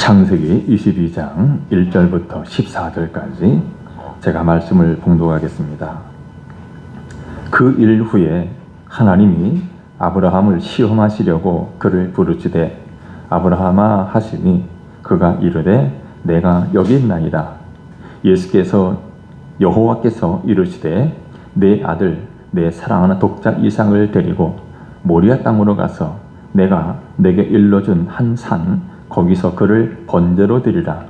창세기 22장 1절부터 14절까지 제가 말씀을 봉독하겠습니다. 그 일 후에 하나님이 아브라함을 시험하시려고 그를 부르시되 아브라함아 하시니 그가 이르되 내가 여기 있나이다. 여호와께서 이르시되 내 아들 내 사랑하는 독자 이삭을 데리고 모리아 땅으로 가서 내가 내게 일러준 한 산 거기서 그를 번제로 드리라.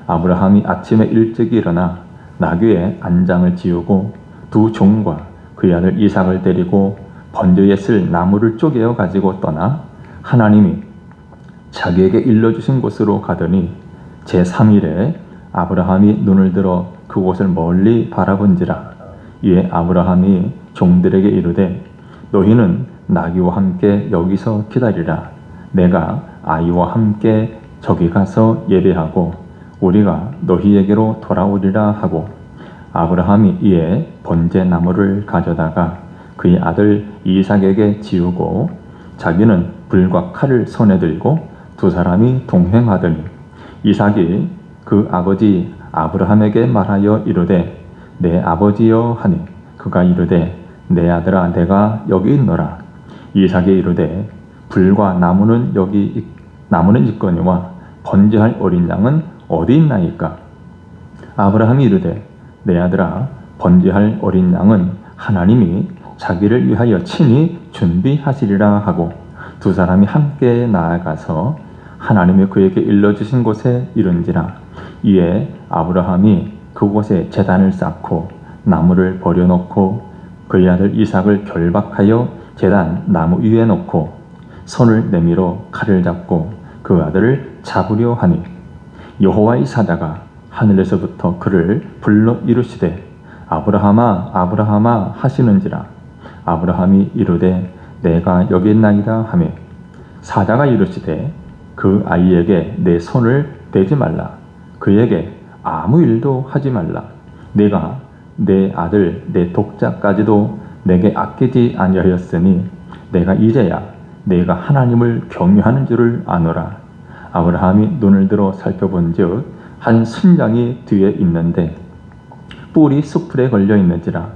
아브라함이 아침에 일찍 일어나 나귀의 안장을 지우고 두 종과 그의 아들 이삭을 데리고 번제에 쓸 나무를 쪼개어 가지고 떠나 하나님이 자기에게 일러주신 곳으로 가더니 제3일에 아브라함이 눈을 들어 그곳을 멀리 바라본지라. 이에 아브라함이 종들에게 이르되 너희는 나귀와 함께 여기서 기다리라. 내가 아이와 함께 저기 가서 예배하고 우리가 너희에게로 돌아오리라 하고 아브라함이 이에 번제 나무를 가져다가 그의 아들 이삭에게 지우고 자기는 불과 칼을 손에 들고 두 사람이 동행하더니 이삭이 그 아버지 아브라함에게 말하여 이르되 내 아버지여 하니 그가 이르되 내 아들아 내가 여기 있노라. 이삭이 이르되 불과 나무는 있거니와 번제할 어린 양은 어디 있나이까? 아브라함이 이르되 내 아들아 번제할 어린 양은 하나님이 자기를 위하여 친히 준비하시리라 하고 두 사람이 함께 나아가서 하나님이 그에게 일러주신 곳에 이른지라. 이에 아브라함이 그곳에 제단을 쌓고 나무를 버려놓고 그의 아들 이삭을 결박하여 제단 나무 위에 놓고 손을 내밀어 칼을 잡고 그 아들을 잡으려 하니 여호와의 사자가 하늘에서부터 그를 불러 이르시되 아브라함아 아브라함아 하시는지라. 아브라함이 이르되 내가 여기 있나이다 하며 사자가 이르시되 그 아이에게 내 손을 대지 말라. 그에게 아무 일도 하지 말라. 내가 내 아들 내 독자까지도 내게 아끼지 아니하였으니 내가 이제야 내가 하나님을 경외하는 줄을 아노라. 아브라함이 눈을 들어 살펴본즉 한 순양이 뒤에 있는데 뿔이 수풀에 걸려 있는지라.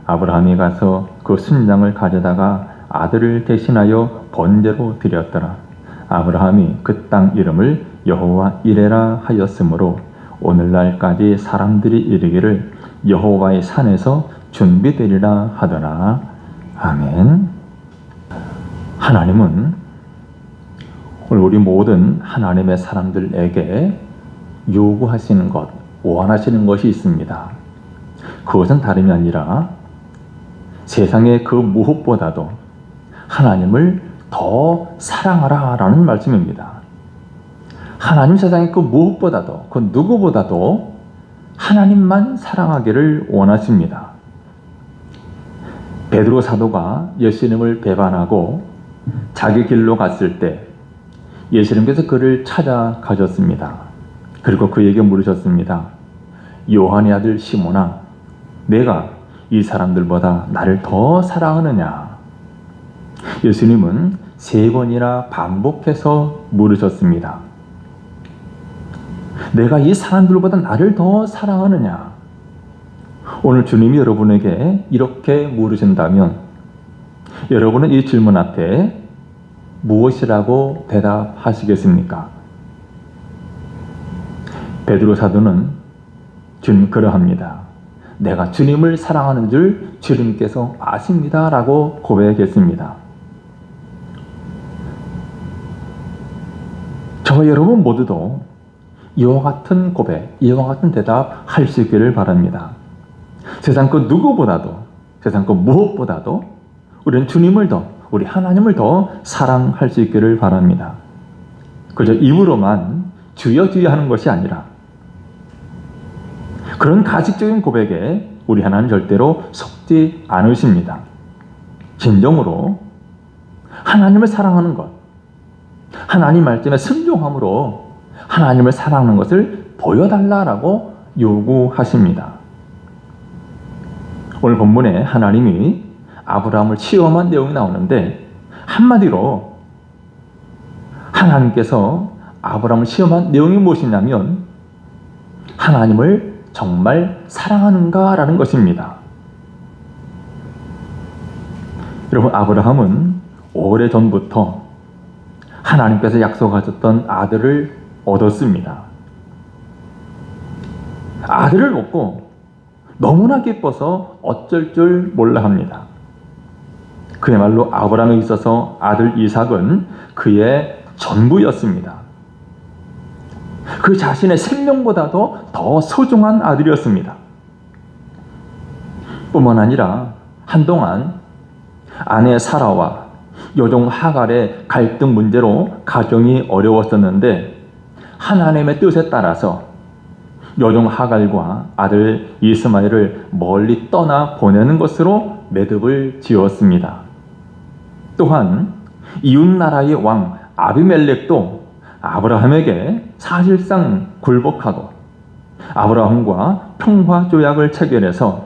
아브라함이 가서 그 순양을 가져다가 아들을 대신하여 번제로 드렸더라. 아브라함이 그 땅 이름을 여호와 이레라 하였으므로 오늘날까지 사람들이 이르기를 여호와의 산에서 준비되리라 하더라. 아멘. 하나님은 오늘 우리 모든 하나님의 사람들에게 요구하시는 것, 원하시는 것이 있습니다. 그것은 다름이 아니라 세상의 그 무엇보다도 하나님을 더 사랑하라 라는 말씀입니다. 하나님 세상의 그 무엇보다도 그 누구보다도 하나님만 사랑하기를 원하십니다. 베드로 사도가 예수님을 배반하고 자기 길로 갔을 때 예수님께서 그를 찾아가셨습니다. 그리고 그에게 물으셨습니다. 요한의 아들 시몬아, 내가 이 사람들보다 나를 더 사랑하느냐? 예수님은 3번이나 반복해서 물으셨습니다. 내가 이 사람들보다 나를 더 사랑하느냐? 오늘 주님이 여러분에게 이렇게 물으신다면 여러분은 이 질문 앞에 무엇이라고 대답하시겠습니까? 베드로 사도는 그러합니다. 내가 주님을 사랑하는 줄 주님께서 아십니다 라고 고백했습니다. 저와 여러분 모두도 이와 같은 고백, 이와 같은 대답 할 수 있기를 바랍니다. 세상 그 누구보다도, 세상 그 무엇보다도 우리는 주님을 더, 우리 하나님을 더 사랑할 수 있기를 바랍니다. 그저 입으로만 주여 주여 하는 것이 아니라 그런 가식적인 고백에 우리 하나님 절대로 속지 않으십니다. 진정으로 하나님을 사랑하는 것, 하나님 말씀에 순종함으로 하나님을 사랑하는 것을 보여달라라고 요구하십니다. 오늘 본문에 하나님이 아브라함을 시험한 내용이 나오는데 한마디로 하나님께서 아브라함을 시험한 내용이 무엇이냐면 하나님을 정말 사랑하는가라는 것입니다. 여러분, 아브라함은 오래전부터 하나님께서 약속하셨던 아들을 얻었습니다. 아들을 얻고 너무나 기뻐서 어쩔 줄 몰라 합니다. 그야말로 아브라함에 있어서 아들 이삭은 그의 전부였습니다. 그 자신의 생명보다도 더 소중한 아들이었습니다. 뿐만 아니라 한동안 아내 사라와 여종 하갈의 갈등 문제로 가정이 어려웠었는데 하나님의 뜻에 따라서 여종 하갈과 아들 이스마엘을 멀리 떠나 보내는 것으로 매듭을 지었습니다. 또한 이웃나라의 왕 아비멜렉도 아브라함에게 사실상 굴복하고 아브라함과 평화조약을 체결해서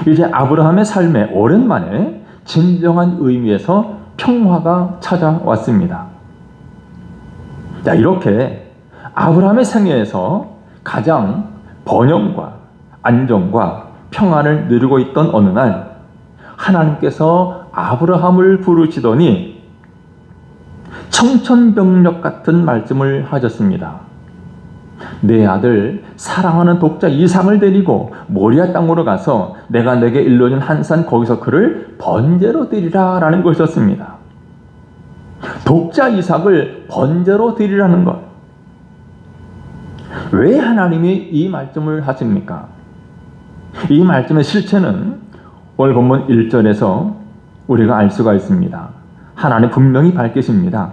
이제 아브라함의 삶에 오랜만에 진정한 의미에서 평화가 찾아왔습니다. 자, 이렇게 아브라함의 생애에서 가장 번영과 안정과 평안을 누리고 있던 어느 날 하나님께서 아브라함을 부르시더니 청천벽력 같은 말씀을 하셨습니다. 내 아들 사랑하는 독자 이삭을 데리고 모리아 땅으로 가서 내가 내게 일러준 한 산 거기서 그를 번제로 드리라 라는 것이었습니다. 독자 이삭을 번제로 드리라는 것. 왜 하나님이 이 말씀을 하십니까? 이 말씀의 실체는 오늘 본문 1절에서 우리가 알 수가 있습니다. 하나님 분명히 밝히십니다.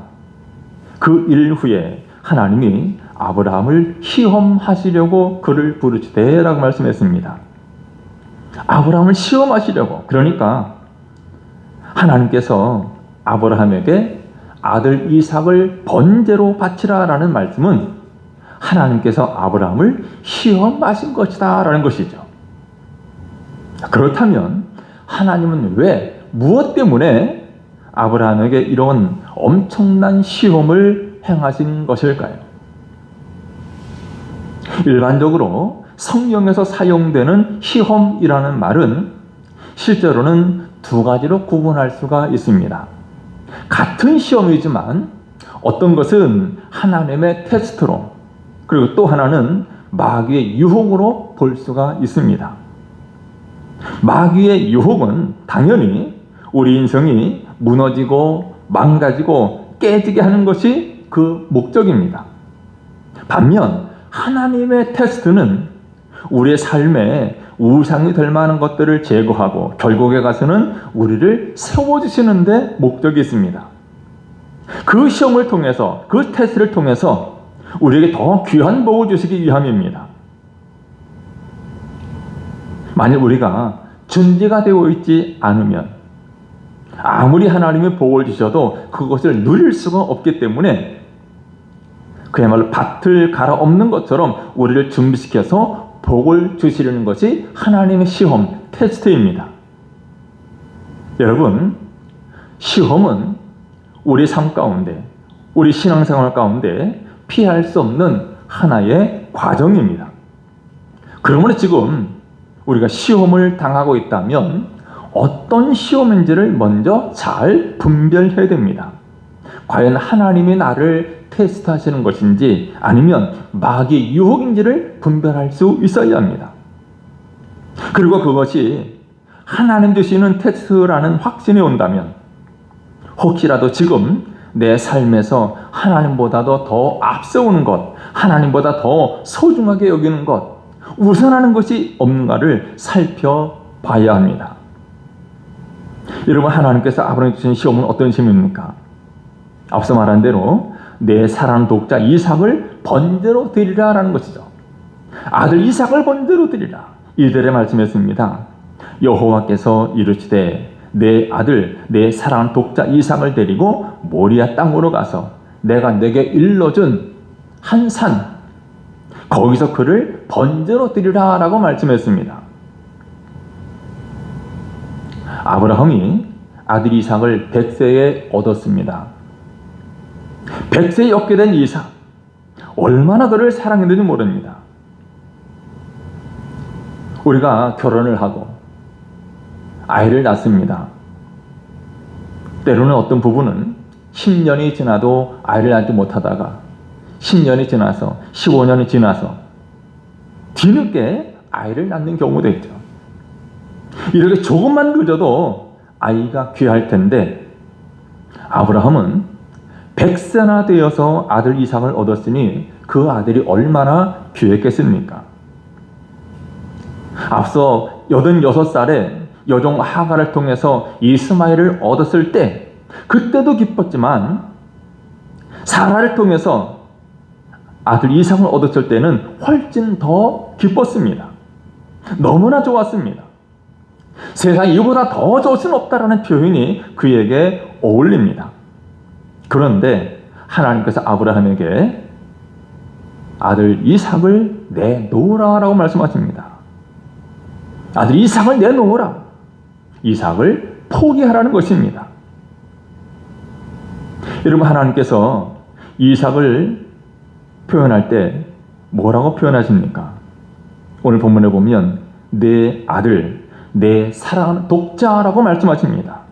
그 일 후에 하나님이 아브라함을 시험하시려고 그를 부르시되 라고 말씀했습니다. 아브라함을 시험하시려고. 그러니까 하나님께서 아브라함에게 아들 이삭을 번제로 바치라 라는 말씀은 하나님께서 아브라함을 시험하신 것이다 라는 것이죠. 그렇다면 하나님은 왜, 무엇 때문에 아브라함에게 이런 엄청난 시험을 행하신 것일까요? 일반적으로 성경에서 사용되는 시험이라는 말은 실제로는 두 가지로 구분할 수가 있습니다. 같은 시험이지만 어떤 것은 하나님의 테스트로, 그리고 또 하나는 마귀의 유혹으로 볼 수가 있습니다. 마귀의 유혹은 당연히 우리 인생이 무너지고 망가지고 깨지게 하는 것이 그 목적입니다. 반면 하나님의 테스트는 우리의 삶에 우상이 될 만한 것들을 제거하고 결국에 가서는 우리를 세워주시는 데 목적이 있습니다. 그 시험을 통해서, 그 테스트를 통해서 우리에게 더 귀한 복을 주시기 위함입니다. 만일 우리가 준비가 되어 있지 않으면 아무리 하나님이 복을 주셔도 그것을 누릴 수가 없기 때문에 그야말로 밭을 갈아엎는 것처럼 우리를 준비시켜서 복을 주시려는 것이 하나님의 시험, 테스트입니다. 여러분, 시험은 우리 삶 가운데, 우리 신앙생활 가운데 피할 수 없는 하나의 과정입니다. 그러므로 지금 우리가 시험을 당하고 있다면 어떤 시험인지를 먼저 잘 분별해야 됩니다. 과연 하나님이 나를 테스트하시는 것인지 아니면 마귀의 유혹인지를 분별할 수 있어야 합니다. 그리고 그것이 하나님 주시는 테스트라는 확신이 온다면 혹시라도 지금 내 삶에서 하나님보다도 더 앞세우는 것, 하나님보다 더 소중하게 여기는 것, 우선하는 것이 없는가를 살펴봐야 합니다. 여러분, 하나님께서 아브라함에게 주신 시험은 어떤 시험입니까? 앞서 말한 대로 내 사랑하는 독자 이삭을 번제로 드리라 라는 것이죠. 아들 이삭을 번제로 드리라. 이들의 말씀했습니다. 여호와께서 이르시되 내 아들 내 사랑하는 독자 이삭을 데리고 모리아 땅으로 가서 내가 내게 일러준 한 산 거기서 그를 번제로 드리라 라고 말씀했습니다. 아브라함이 아들 이삭을 100세에 얻었습니다. 100세에 얻게 된 이삭, 얼마나 그를 사랑했는지 모릅니다. 우리가 결혼을 하고 아이를 낳습니다. 때로는 어떤 부부는 10년이 지나도 아이를 낳지 못하다가 10년이 지나서 15년이 지나서 뒤늦게 아이를 낳는 경우도 있죠. 이렇게 조금만 늦어도 아이가 귀할 텐데 아브라함은 100세나 되어서 아들 이삭을 얻었으니 그 아들이 얼마나 귀했겠습니까? 앞서 86살에 여종 하갈을 통해서 이스마엘을 얻었을 때 그때도 기뻤지만 사라를 통해서 아들 이삭을 얻었을 때는 훨씬 더 기뻤습니다. 너무나 좋았습니다. 세상 이보다 더 좋을 수는 없다라는 표현이 그에게 어울립니다. 그런데 하나님께서 아브라함에게 아들 이삭을 내놓으라라고 말씀하십니다. 아들 이삭을 내놓으라. 이삭을 포기하라는 것입니다. 여러분, 하나님께서 이삭을 표현할 때 뭐라고 표현하십니까? 오늘 본문에 보면 내 아들, 내 사랑하는 독자라고 말씀하십니다.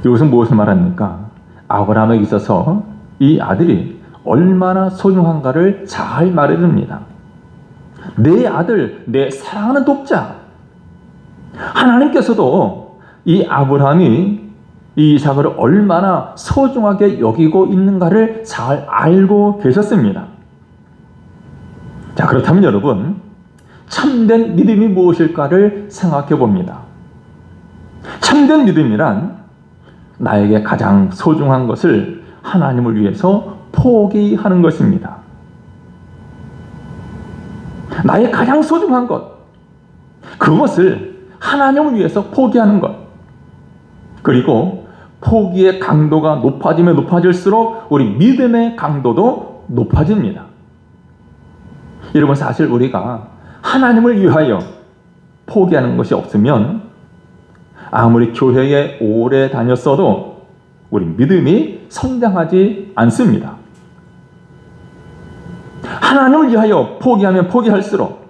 이것은 무엇을 말합니까? 아브라함에게 있어서 이 아들이 얼마나 소중한가를 잘 말해줍니다. 내 아들, 내 사랑하는 독자. 하나님께서도 이 아브라함이 이 이삭을 얼마나 소중하게 여기고 있는가를 잘 알고 계셨습니다. 자, 그렇다면 여러분, 참된 믿음이 무엇일까를 생각해 봅니다. 참된 믿음이란 나에게 가장 소중한 것을 하나님을 위해서 포기하는 것입니다. 나의 가장 소중한 것, 그것을 하나님을 위해서 포기하는 것. 그리고 포기의 강도가 높아지면 높아질수록 우리 믿음의 강도도 높아집니다. 여러분, 사실 우리가 하나님을 위하여 포기하는 것이 없으면 아무리 교회에 오래 다녔어도 우리 믿음이 성장하지 않습니다. 하나님을 위하여 포기하면 포기할수록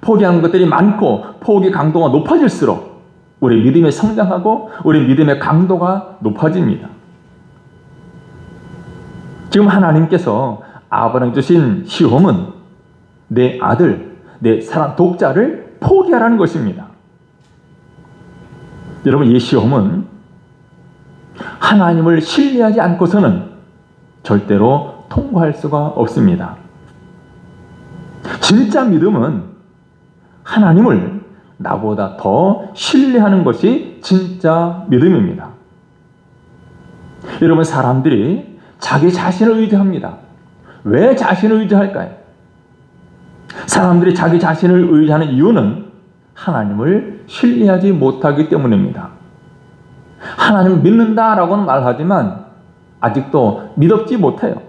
포기하는 것들이 많고 포기 강도가 높아질수록 우리 믿음이 성장하고 우리 믿음의 강도가 높아집니다. 지금 하나님께서 아브라함에게 주신 시험은 내 아들, 내 사랑 독자를 포기하라는 것입니다. 여러분, 이 시험은 하나님을 신뢰하지 않고서는 절대로 통과할 수가 없습니다. 진짜 믿음은 하나님을 나보다 더 신뢰하는 것이 진짜 믿음입니다. 여러분, 사람들이 자기 자신을 의지합니다. 왜 자신을 의지할까요? 사람들이 자기 자신을 의지하는 이유는 하나님을 신뢰하지 못하기 때문입니다. 하나님을 믿는다라고는 말하지만 아직도 믿지 못해요.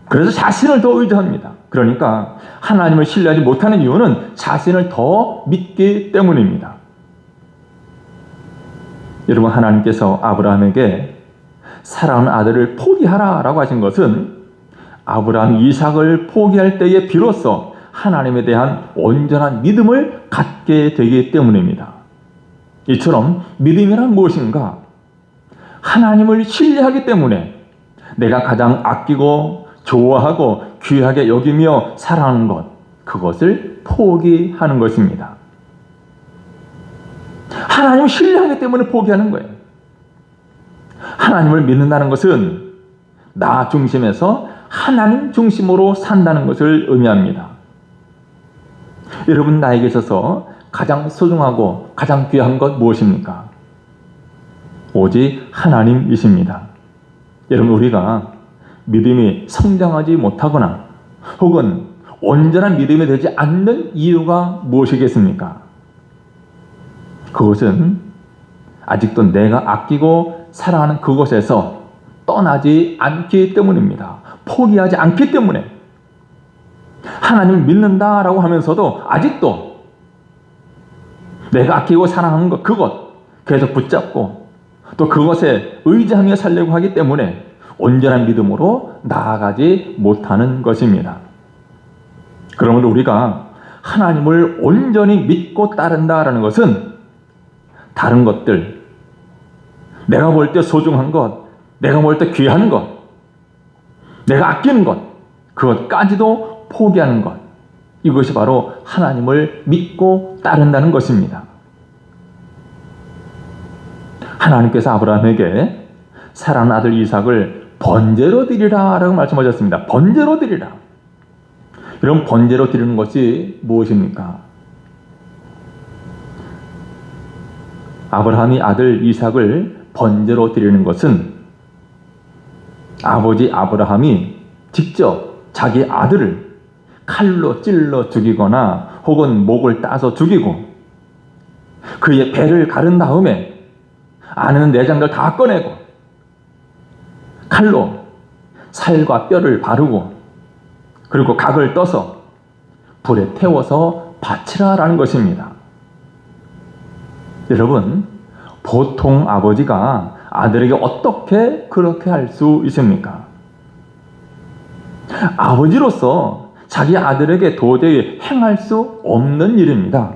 그래서 자신을 더 의지합니다. 그러니까 하나님을 신뢰하지 못하는 이유는 자신을 더 믿기 때문입니다. 여러분, 하나님께서 아브라함에게 사랑하는 아들을 포기하라라고 하신 것은 아브라함이 이삭을 포기할 때에 비로소 하나님에 대한 온전한 믿음을 갖게 되기 때문입니다. 이처럼 믿음이란 무엇인가? 하나님을 신뢰하기 때문에 내가 가장 아끼고 좋아하고 귀하게 여기며 사랑하는 것, 그것을 포기하는 것입니다. 하나님을 신뢰하기 때문에 포기하는 거예요. 하나님을 믿는다는 것은 나 중심에서 하나님 중심으로 산다는 것을 의미합니다. 여러분, 나에게 있어서 가장 소중하고 가장 귀한 것 무엇입니까? 오직 하나님이십니다. 여러분, 우리가 믿음이 성장하지 못하거나 혹은 온전한 믿음이 되지 않는 이유가 무엇이겠습니까? 그것은 아직도 내가 아끼고 사랑하는 그곳에서 떠나지 않기 때문입니다. 포기하지 않기 때문에. 하나님을 믿는다라고 하면서도 아직도 내가 아끼고 사랑하는 것, 그것 계속 붙잡고 또 그것에 의지하며 살려고 하기 때문에 온전한 믿음으로 나아가지 못하는 것입니다. 그러므로 우리가 하나님을 온전히 믿고 따른다라는 것은 다른 것들, 내가 볼 때 소중한 것, 내가 볼 때 귀한 것, 내가 아끼는 것, 그것까지도 포기하는 것, 이것이 바로 하나님을 믿고 따른다는 것입니다. 하나님께서 아브라함에게 사랑하는 아들 이삭을 번제로 드리라 라고 말씀하셨습니다. 번제로 드리라. 이런 번제로 드리는 것이 무엇입니까? 아브라함이 아들 이삭을 번제로 드리는 것은 아버지 아브라함이 직접 자기 아들을 칼로 찔러 죽이거나 혹은 목을 따서 죽이고 그의 배를 가른 다음에 안에는 내장들 다 꺼내고 칼로 살과 뼈를 바르고 그리고 각을 떠서 불에 태워서 바치라라는 것입니다. 여러분, 보통 아버지가 아들에게 어떻게 그렇게 할 수 있습니까? 아버지로서 자기 아들에게 도저히 행할 수 없는 일입니다.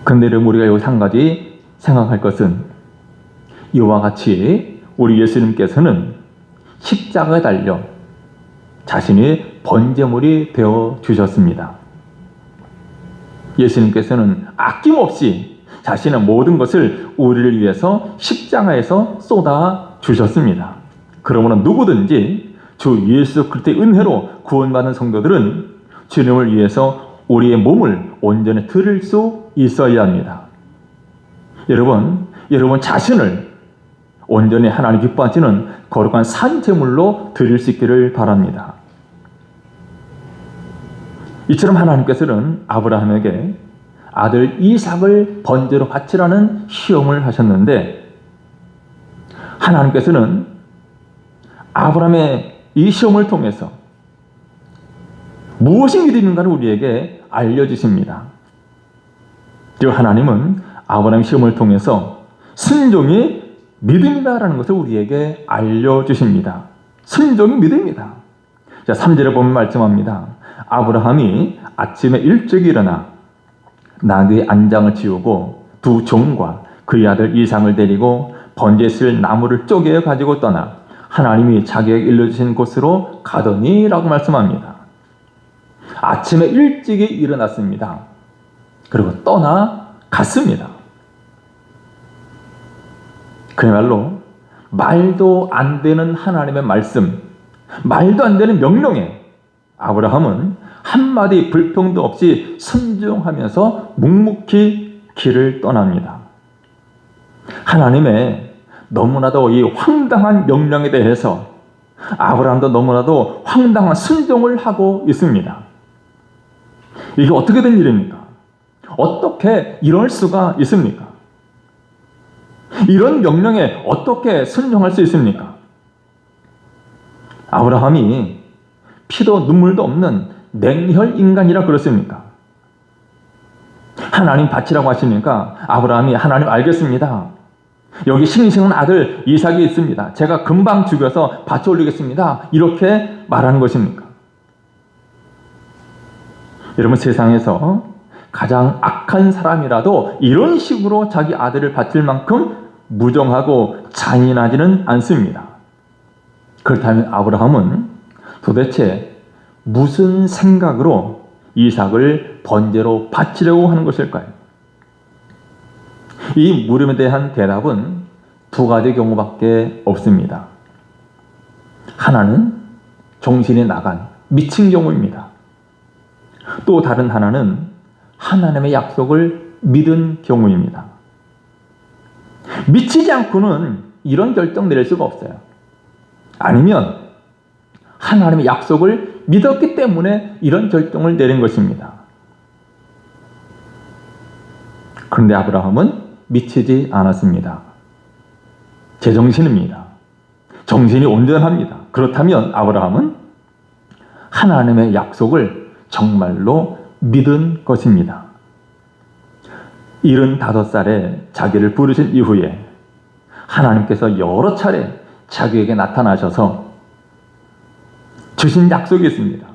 그런데 우리가 여기서 한 가지 생각할 것은 이와 같이 우리 예수님께서는 십자가에 달려 자신이 번제물이 되어 주셨습니다. 예수님께서는 아낌없이 자신의 모든 것을 우리를 위해서 십자가에서 쏟아 주셨습니다. 그러므로 누구든지 주 예수 그리스도의 은혜로 구원받은 성도들은 주님을 위해서 우리의 몸을 온전히 드릴 수 있어야 합니다. 여러분 자신을 온전히 하나님 기뻐하시는 거룩한 산제물로 드릴 수 있기를 바랍니다. 이처럼 하나님께서는 아브라함에게 아들 이삭을 번제로 바치라는 시험을 하셨는데 하나님께서는 아브라함의 이 시험을 통해서 무엇이 믿음인가를 우리에게 알려주십니다. 즉 하나님은 아브라함의 시험을 통해서 순종이 믿음이다라는 것을 우리에게 알려주십니다. 순종이 믿음이다. 자, 3절에 보면 말씀합니다. 아브라함이 아침에 일찍 일어나 나귀의 안장을 지우고 두 종과 그의 아들 이삭을 데리고 번제에 쓸 나무를 쪼개 가지고 떠나 하나님이 자기에게 일러주신 곳으로 가더니 라고 말씀합니다. 아침에 일찍이 일어났습니다. 그리고 떠나갔습니다. 그야말로 말도 안 되는 하나님의 말씀, 말도 안 되는 명령에 아브라함은 한마디 불평도 없이 순종하면서 묵묵히 길을 떠납니다. 하나님의 너무나도 이 황당한 명령에 대해서 아브라함도 너무나도 황당한 순종을 하고 있습니다. 이게 어떻게 된 일입니까? 어떻게 이럴 수가 있습니까? 이런 명령에 어떻게 순종할 수 있습니까? 아브라함이 피도 눈물도 없는 냉혈 인간이라 그렇습니까? 하나님 바치라고 하시니까 아브라함이 하나님 알겠습니다. 여기 싱싱한 아들 이삭이 있습니다. 제가 금방 죽여서 바쳐 올리겠습니다. 이렇게 말하는 것입니까? 여러분 세상에서 가장 악한 사람이라도 이런 식으로 자기 아들을 바칠 만큼 무정하고 잔인하지는 않습니다. 그렇다면 아브라함은 도대체 무슨 생각으로 이삭을 번제로 바치려고 하는 것일까요? 이 물음에 대한 대답은 두 가지 경우밖에 없습니다. 하나는 정신이 나간 미친 경우입니다. 또 다른 하나는 하나님의 약속을 믿은 경우입니다. 미치지 않고는 이런 결정 내릴 수가 없어요. 아니면 하나님의 약속을 믿었기 때문에 이런 결정을 내린 것입니다. 그런데 아브라함은 미치지 않았습니다. 제정신입니다. 정신이 온전합니다. 그렇다면 아브라함은 하나님의 약속을 정말로 믿은 것입니다. 75살에 자기를 부르신 이후에 하나님께서 여러 차례 자기에게 나타나셔서 주신 약속이 있습니다.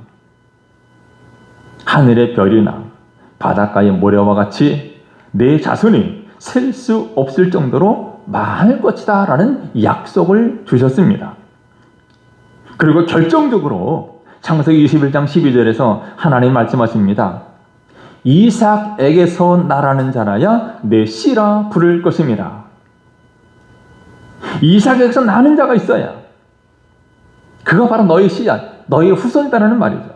하늘의 별이나 바닷가의 모래와 같이 내 자손이 셀 수 없을 정도로 많을 것이다 라는 약속을 주셨습니다. 그리고 결정적으로 창세기 21장 12절에서 하나님 말씀하십니다. 이삭에게서 나라는 자라야 내 씨라 부를 것입니다. 이삭에게서 나는 자가 있어야 그가 바로 너의 씨야, 너의 후손이다라는 말이죠.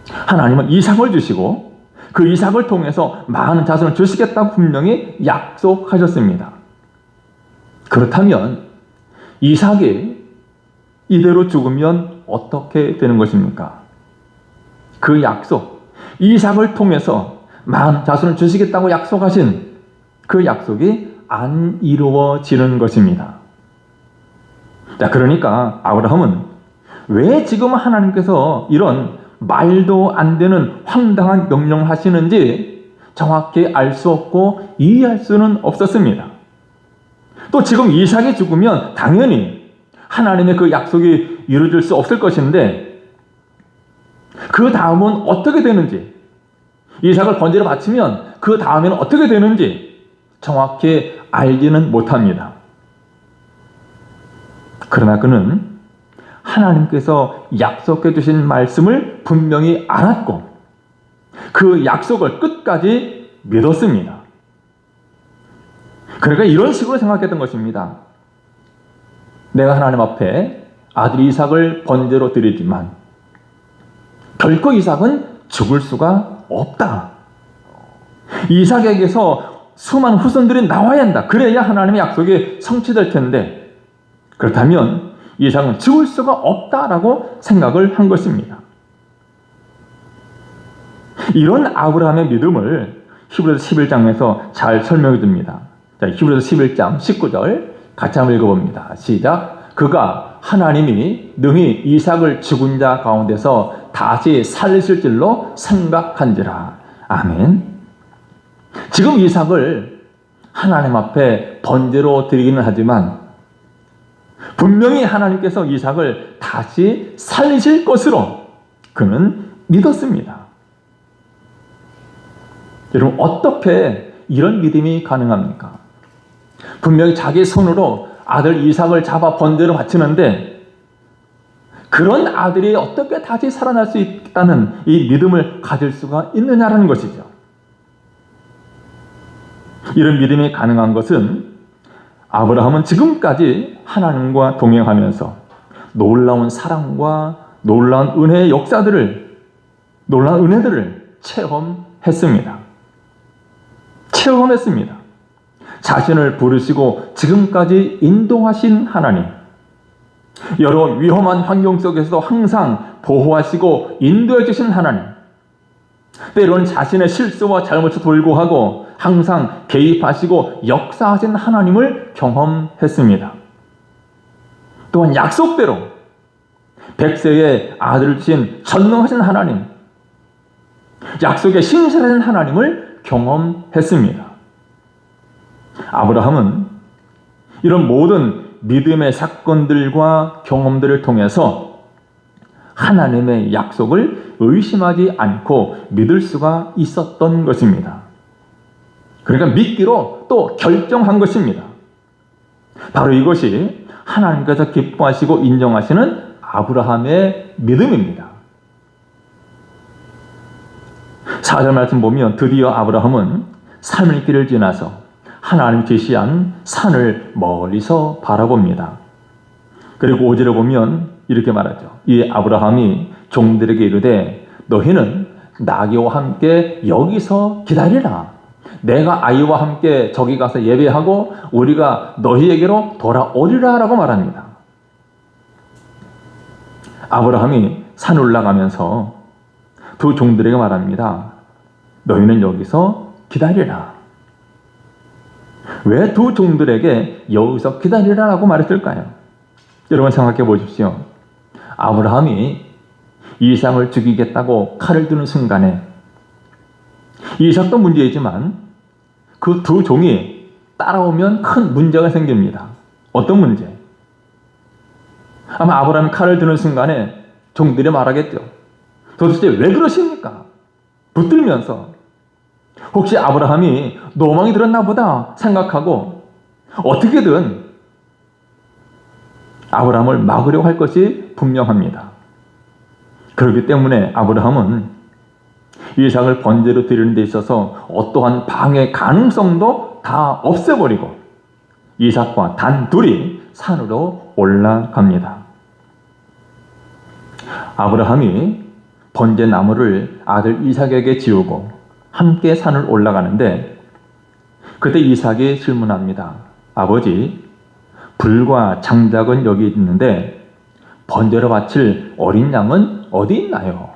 하나님은 이삭을 주시고 그 이삭을 통해서 많은 자손을 주시겠다고 분명히 약속하셨습니다. 그렇다면 이삭이 이대로 죽으면 어떻게 되는 것입니까? 그 약속, 이삭을 통해서 많은 자손을 주시겠다고 약속하신 그 약속이 안 이루어지는 것입니다. 자, 그러니까 아브라함은 왜 지금 하나님께서 이런 말도 안 되는 황당한 명령을 하시는지 정확히 알 수 없고 이해할 수는 없었습니다. 또 지금 이삭이 죽으면 당연히 하나님의 그 약속이 이루어질 수 없을 것인데 그 다음은 어떻게 되는지, 이삭을 번제로 바치면 그 다음에는 어떻게 되는지 정확히 알지는 못합니다. 그러나 그는 하나님께서 약속해 주신 말씀을 분명히 알았고 그 약속을 끝까지 믿었습니다. 그러니까 이런 식으로 생각했던 것입니다. 내가 하나님 앞에 아들 이삭을 번제로 드리지만 결코 이삭은 죽을 수가 없다. 이삭에게서 수많은 후손들이 나와야 한다. 그래야 하나님의 약속이 성취될 텐데 그렇다면 이삭은 죽을 수가 없다라고 생각을 한 것입니다. 이런 아브라함의 믿음을 히브리서 11장에서 잘 설명해 줍니다. 자, 히브리서 11장 19절 같이 한번 읽어봅니다. 시작. 그가 하나님이 능히 이삭을 죽은 자 가운데서 다시 살리실 줄로 생각한지라. 아멘. 지금 이삭을 하나님 앞에 번제로 드리기는 하지만 분명히 하나님께서 이삭을 다시 살리실 것으로 그는 믿었습니다. 여러분, 어떻게 이런 믿음이 가능합니까? 분명히 자기 손으로 아들 이삭을 잡아 번제로 바치는데 그런 아들이 어떻게 다시 살아날 수 있다는 이 믿음을 가질 수가 있느냐라는 것이죠. 이런 믿음이 가능한 것은 아브라함은 지금까지 하나님과 동행하면서 놀라운 사랑과 놀라운 은혜의 역사들을, 놀라운 은혜들을 체험했습니다. 자신을 부르시고 지금까지 인도하신 하나님, 여러 위험한 환경 속에서도 항상 보호하시고 인도해 주신 하나님, 때로는 자신의 실수와 잘못에 불구하고 항상 개입하시고 역사하신 하나님을 경험했습니다. 또한 약속대로 100세의 아들을 주신 전능하신 하나님, 약속에 신실하신 하나님을 경험했습니다. 아브라함은 이런 모든 믿음의 사건들과 경험들을 통해서 하나님의 약속을 의심하지 않고 믿을 수가 있었던 것입니다. 그러니까 믿기로 또 결정한 것입니다. 바로 이것이 하나님께서 기뻐하시고 인정하시는 아브라함의 믿음입니다. 4절 말씀 보면 드디어 아브라함은 삶의 길을 지나서 하나님 제시한 산을 멀리서 바라봅니다. 그리고 5절에 보면 이렇게 말하죠. 이 아브라함이 종들에게 이르되 너희는 나귀와 함께 여기서 기다리라. 내가 아이와 함께 저기 가서 예배하고 우리가 너희에게로 돌아오리라 라고 말합니다. 아브라함이 산 올라가면서 두 종들에게 말합니다. 너희는 여기서 기다리라. 왜 두 종들에게 여기서 기다리라라고 말했을까요? 여러분 생각해 보십시오. 아브라함이 이삭을 죽이겠다고 칼을 드는 순간에 이삭도 문제이지만 그 두 종이 따라오면 큰 문제가 생깁니다. 어떤 문제? 아마 아브라함이 칼을 드는 순간에 종들이 말하겠죠. 도대체 왜 그러십니까? 붙들면서 혹시 아브라함이 노망이 들었나 보다 생각하고 어떻게든 아브라함을 막으려고 할 것이 분명합니다. 그렇기 때문에 아브라함은 이삭을 번제로 드리는 데 있어서 어떠한 방해 가능성도 다 없애버리고 이삭과 단둘이 산으로 올라갑니다. 아브라함이 번제 나무를 아들 이삭에게 지우고 함께 산을 올라가는데 그때 이삭이 질문합니다. 아버지, 불과 장작은 여기 있는데 번제로 바칠 어린 양은 어디 있나요?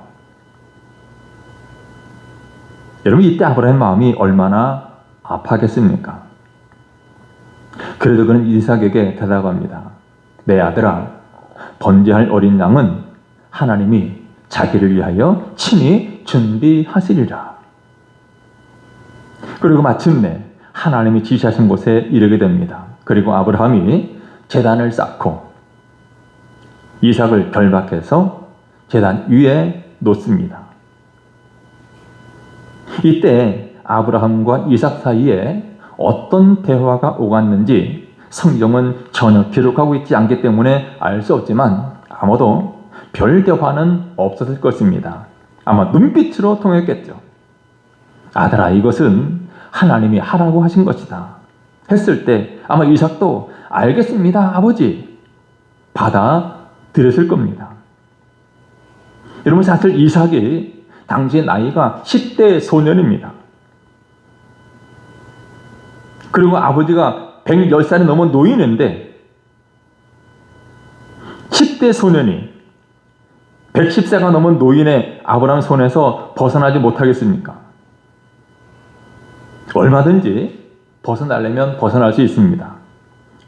여러분, 이때 아브라함의 마음이 얼마나 아파하겠습니까? 그래도 그는 이삭에게 대답합니다. 내 아들아, 번제할 어린 양은 하나님이 자기를 위하여 친히 준비하시리라. 그리고 마침내 하나님이 지시하신 곳에 이르게 됩니다. 그리고 아브라함이 제단을 쌓고 이삭을 결박해서 제단 위에 놓습니다. 이때 아브라함과 이삭 사이에 어떤 대화가 오갔는지 성경은 전혀 기록하고 있지 않기 때문에 알 수 없지만 아마도 별 대화는 없었을 것입니다. 아마 눈빛으로 통했겠죠. 아들아, 이것은 하나님이 하라고 하신 것이다 했을 때 아마 이삭도 알겠습니다 아버지 받아들였을 겁니다. 여러분, 사실 이삭이 당시 나이가 10대 소년입니다. 그리고 아버지가 110살이 넘은 노인인데 10대 소년이 110세가 넘은 노인의 아브라함 손에서 벗어나지 못하겠습니까? 얼마든지 벗어나려면 벗어날 수 있습니다.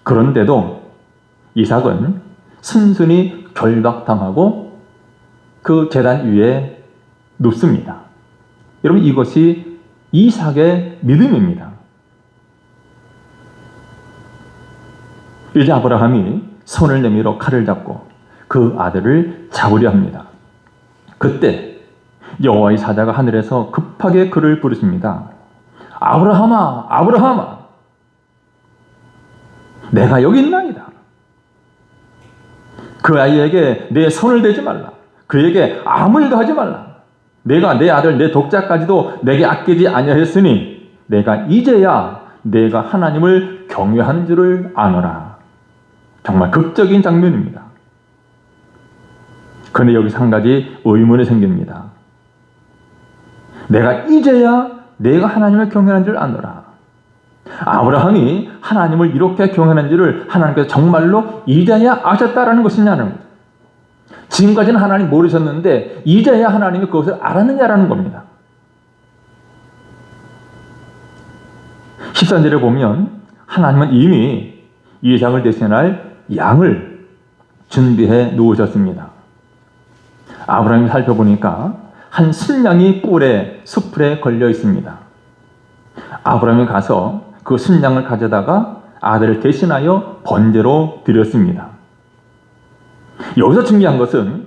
그런데도 이삭은 순순히 결박당하고 그 제단 위에 눕습니다. 여러분, 이것이 이삭의 믿음입니다. 이제 아브라함이 손을 내밀어 칼을 잡고 그 아들을 잡으려 합니다. 그때 여호와의 사자가 하늘에서 급하게 그를 부르십니다. 아브라함아, 아브라함아, 내가 여기 있나이다. 그 아이에게 내 손을 대지 말라. 그에게 아무 일도 하지 말라. 내가 내 아들 내 독자까지도 내게 아끼지 아니하였으니 내가 이제야 내가 하나님을 경외하는 줄을 아노라. 정말 극적인 장면입니다. 그런데 여기서 한 가지 의문이 생깁니다. 내가 이제야 내가 하나님을 경외하는 줄 아노라. 아브라함이 하나님을 이렇게 경외하는 줄을 하나님께서 정말로 이제야 아셨다라는 것이냐는 거죠. 지금까지는 하나님 모르셨는데 이제야 하나님이 그것을 알았느냐라는 겁니다. 13절에 보면 하나님은 이미 이삭을 대신할 양을 준비해 놓으셨습니다. 아브라함이 살펴보니까 한 순양이 뿔에 수풀에 걸려 있습니다. 아브라함이 가서 그 순양을 가져다가 아들을 대신하여 번제로 드렸습니다. 여기서 중요한 것은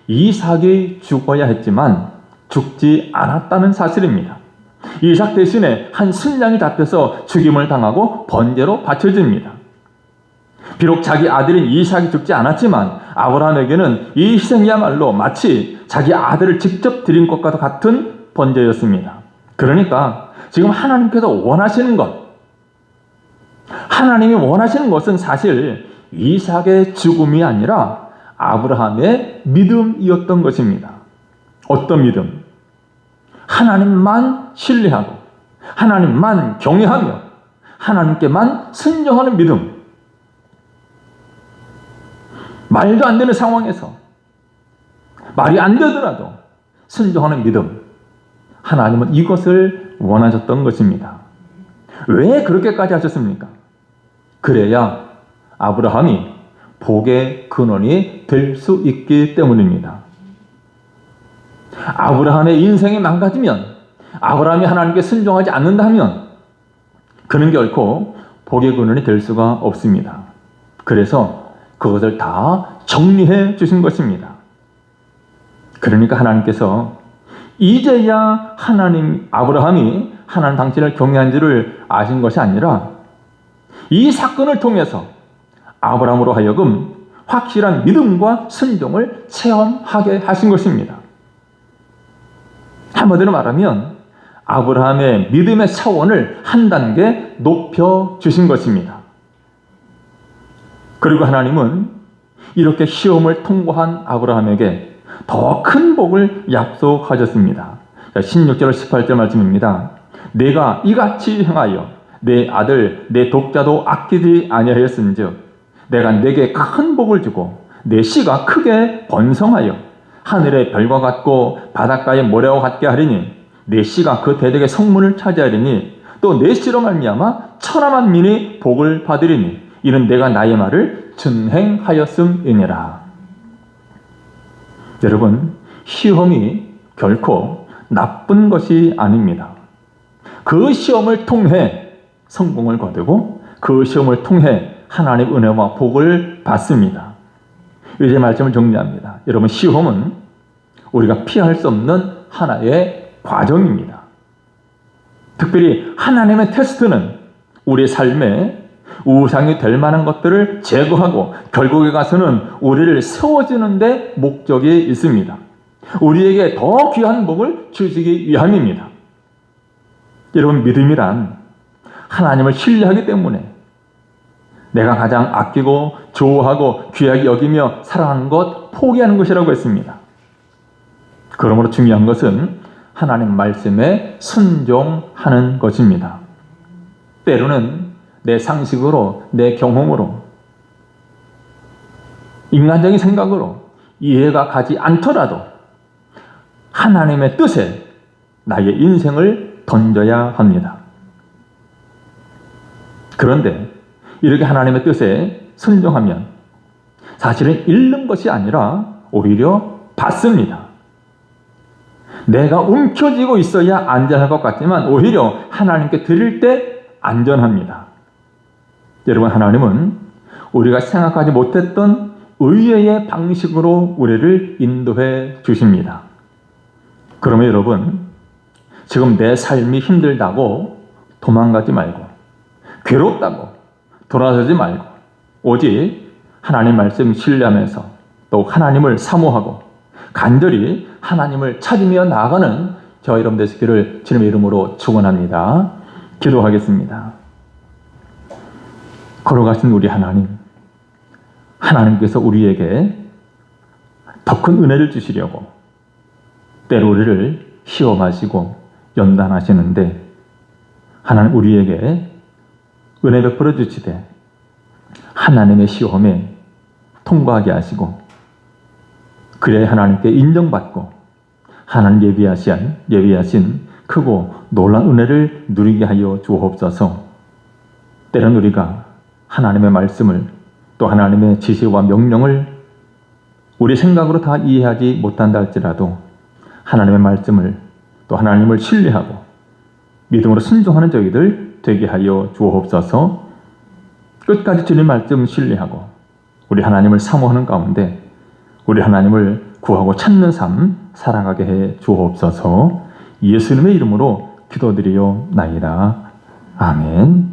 이삭이 죽어야 했지만 죽지 않았다는 사실입니다. 이삭 대신에 한 순양이 잡혀서 죽임을 당하고 번제로 바쳐집니다. 비록 자기 아들인 이삭이 죽지 않았지만 아브라함에게는 이 희생이야말로 마치 자기 아들을 직접 드린 것과 같은 번제였습니다. 그러니까 지금 하나님께서 원하시는 것, 하나님이 원하시는 것은 사실 이삭의 죽음이 아니라 아브라함의 믿음이었던 것입니다. 어떤 믿음? 하나님만 신뢰하고 하나님만 경외하며 하나님께만 순종하는 믿음. 말도 안 되는 상황에서 말이 안 되더라도 순종하는 믿음. 하나님은 이것을 원하셨던 것입니다. 왜 그렇게까지 하셨습니까? 그래야 아브라함이 복의 근원이 될 수 있기 때문입니다. 아브라함의 인생이 망가지면 아브라함이 하나님께 순종하지 않는다면 그는 결코 복의 근원이 될 수가 없습니다. 그래서 그것을 다 정리해 주신 것입니다. 그러니까 하나님께서 이제야 아브라함이 하나님 당신을 경외한 줄을 아신 것이 아니라 이 사건을 통해서 아브라함으로 하여금 확실한 믿음과 순종을 체험하게 하신 것입니다. 한마디로 말하면 아브라함의 믿음의 차원을 한 단계 높여 주신 것입니다. 그리고 하나님은 이렇게 시험을 통과한 아브라함에게 더 큰 복을 약속하셨습니다. 16절 18절 말씀입니다. 내가 이같이 행하여 내 아들 내 독자도 아끼지 아니하였은즉 내가 내게 큰 복을 주고 내 씨가 크게 번성하여 하늘의 별과 같고 바닷가의 모래와 같게 하리니 내 씨가 그 대적의 성문을 차지하리니 또 내 씨로 말미암아 천하 만민이 복을 받으리니 이는 내가 나의 말을 준행하였음이니라. 여러분, 시험이 결코 나쁜 것이 아닙니다. 그 시험을 통해 성공을 거두고 그 시험을 통해 하나님의 은혜와 복을 받습니다. 이제 말씀을 정리합니다. 여러분, 시험은 우리가 피할 수 없는 하나의 과정입니다. 특별히 하나님의 테스트는 우리의 삶에 우상이 될 만한 것들을 제거하고 결국에 가서는 우리를 세워주는 데 목적이 있습니다. 우리에게 더 귀한 복을 주시기 위함입니다. 여러분, 믿음이란 하나님을 신뢰하기 때문에 내가 가장 아끼고 좋아하고 귀하게 여기며 사랑하는 것 포기하는 것이라고 했습니다. 그러므로 중요한 것은 하나님 말씀에 순종하는 것입니다. 때로는 내 상식으로, 내 경험으로, 인간적인 생각으로 이해가 가지 않더라도 하나님의 뜻에 나의 인생을 던져야 합니다. 그런데 이렇게 하나님의 뜻에 순종하면 사실은 잃는 것이 아니라 오히려 받습니다. 내가 움켜쥐고 있어야 안전할 것 같지만 오히려 하나님께 드릴 때 안전합니다. 여러분, 하나님은 우리가 생각하지 못했던 의외의 방식으로 우리를 인도해 주십니다. 그러면 여러분, 지금 내 삶이 힘들다고 도망가지 말고, 괴롭다고 돌아서지 말고, 오직 하나님 말씀 신뢰하면서 또 하나님을 사모하고 간절히 하나님을 찾으며 나아가는 저와 여러분 되시기를 주님의 이름으로 축원합니다. 기도하겠습니다. 걸어가신 우리 하나님께서 우리에게 더 큰 은혜를 주시려고 때로 우리를 시험하시고 연단하시는데 하나님 우리에게 은혜 베풀어 주시되 하나님의 시험에 통과하게 하시고 그래야 하나님께 인정받고 하나님 예비하신 크고 놀라운 은혜를 누리게 하여 주옵소서. 때론 우리가 하나님의 말씀을 또 하나님의 지시와 명령을 우리 생각으로 다 이해하지 못한다 할지라도 하나님의 말씀을 또 하나님을 신뢰하고 믿음으로 순종하는 저희들 되게 하여 주옵소서. 끝까지 주님 말씀 신뢰하고 우리 하나님을 사모하는 가운데 우리 하나님을 구하고 찾는 삶 살아가게 해 주옵소서. 예수님의 이름으로 기도드리옵나이다. 아멘.